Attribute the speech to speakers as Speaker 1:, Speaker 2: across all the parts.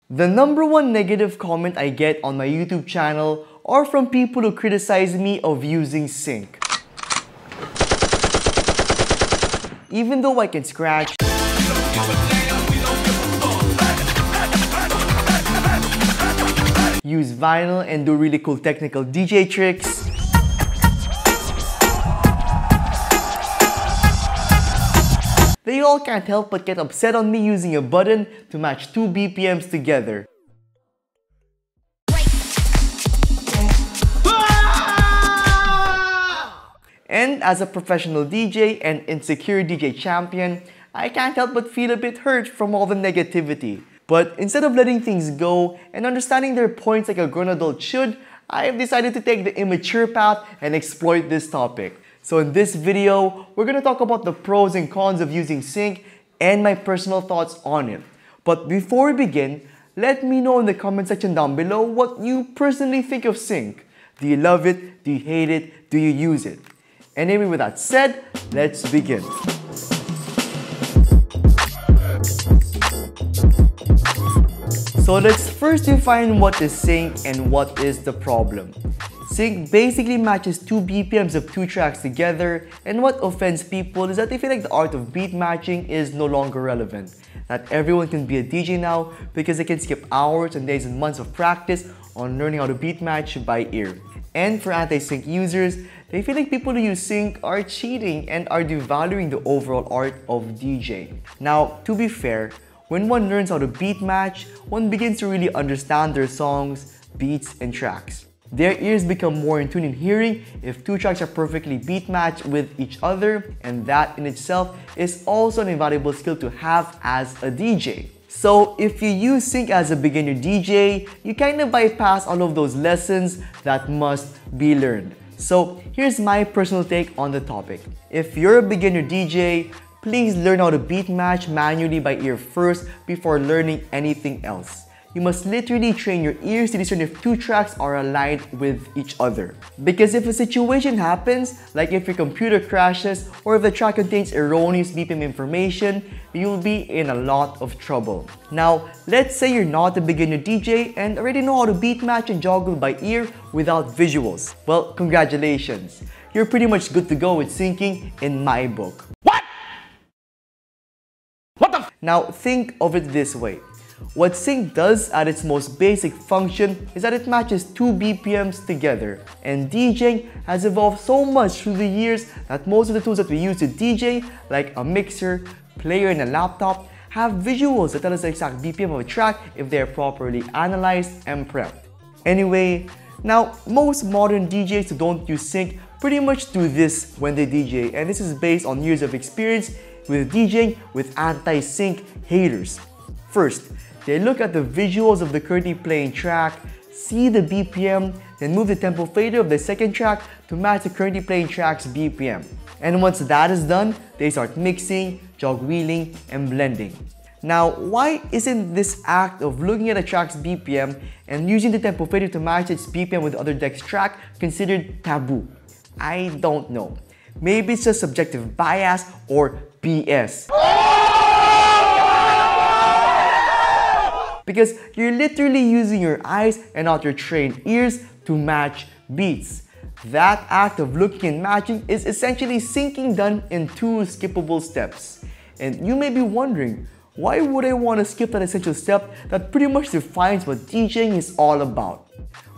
Speaker 1: The number one negative comment I get on my YouTube channel are from people who criticize me of using sync. Even though I can scratch, use vinyl and do really cool technical DJ tricks, they all can't help but get upset on me using a button to match two BPMs together. And as a professional DJ and insecure DJ champion, I can't help but feel a bit hurt from all the negativity. But instead of letting things go and understanding their points like a grown adult should, I have decided to take the immature path and exploit this topic. So in this video, we're going to talk about the pros and cons of using sync and my personal thoughts on it. But before we begin, let me know in the comment section down below what you personally think of sync. Do you love it? Do you hate it? Do you use it? Anyway, with that said, let's begin. So let's first define what is sync and what is the problem. Sync basically matches two BPMs of two tracks together, and what offends people is that they feel like the art of beat matching is no longer relevant. That everyone can be a DJ now because they can skip hours and days and months of practice on learning how to beat match by ear. And for anti-sync users, they feel like people who use sync are cheating and are devaluing the overall art of DJing. Now, to be fair, when one learns how to beat match, one begins to really understand their songs, beats, and tracks. Their ears become more in tune in hearing if two tracks are perfectly beat matched with each other, and that in itself is also an invaluable skill to have as a DJ. So if you use sync as a beginner DJ, you kind of bypass all of those lessons that must be learned. So here's my personal take on the topic. If you're a beginner DJ, please learn how to beat match manually by ear first before learning anything else. You must literally train your ears to discern if two tracks are aligned with each other. Because if a situation happens, like if your computer crashes or if the track contains erroneous BPM information, you'll be in a lot of trouble. Now, let's say you're not a beginner DJ and already know how to beat match and juggle by ear without visuals. Well, congratulations. You're pretty much good to go with syncing in my book. What the f? Now, think of it this way. What sync does at its most basic function is that it matches two BPMs together. And DJing has evolved so much through the years that most of the tools that we use to DJ, like a mixer, player, and a laptop, have visuals that tell us the exact BPM of a track if they are properly analyzed and prepped. Anyway, now most modern DJs who don't use sync pretty much do this when they DJ, and this is based on years of experience with DJing with anti-sync haters. First, they look at the visuals of the currently playing track, see the BPM, then move the tempo fader of the second track to match the currently playing track's BPM. And once that is done, they start mixing, jog wheeling, and blending. Now, why isn't this act of looking at a track's BPM and using the tempo fader to match its BPM with the other deck's track considered taboo? I don't know. Maybe it's just subjective bias or BS. Because you're literally using your eyes and not your trained ears to match beats. That act of looking and matching is essentially syncing done in two skippable steps. And you may be wondering, why would I want to skip that essential step that pretty much defines what DJing is all about?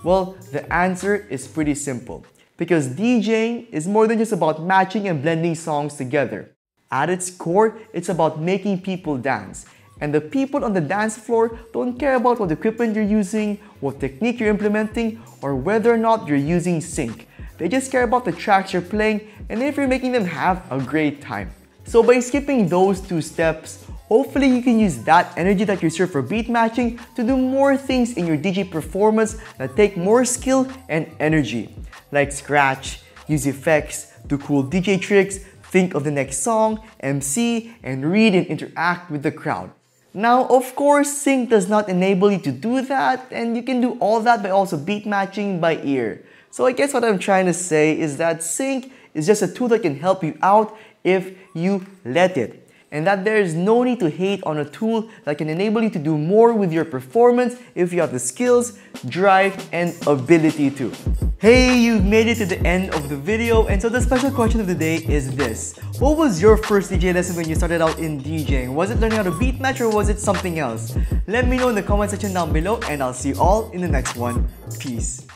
Speaker 1: Well, the answer is pretty simple. Because DJing is more than just about matching and blending songs together. At its core, it's about making people dance. And the people on the dance floor don't care about what equipment you're using, what technique you're implementing, or whether or not you're using sync. They just care about the tracks you're playing and if you're making them have a great time. So by skipping those two steps, hopefully you can use that energy that you reserve for beat matching to do more things in your DJ performance that take more skill and energy. Like scratch, use effects, do cool DJ tricks, think of the next song, MC, and read and interact with the crowd. Now, of course, sync does not enable you to do that, and you can do all that by also beat matching by ear. So I guess what I'm trying to say is that sync is just a tool that can help you out if you let it. and that there is no need to hate on a tool that can enable you to do more with your performance if you have the skills, drive, and ability to. Hey, you've made it to the end of the video, and so the special question of the day is this. What was your first DJ lesson when you started out in DJing? Was it learning how to beat match or was it something else? Let me know in the comment section down below, and I'll see you all in the next one. Peace.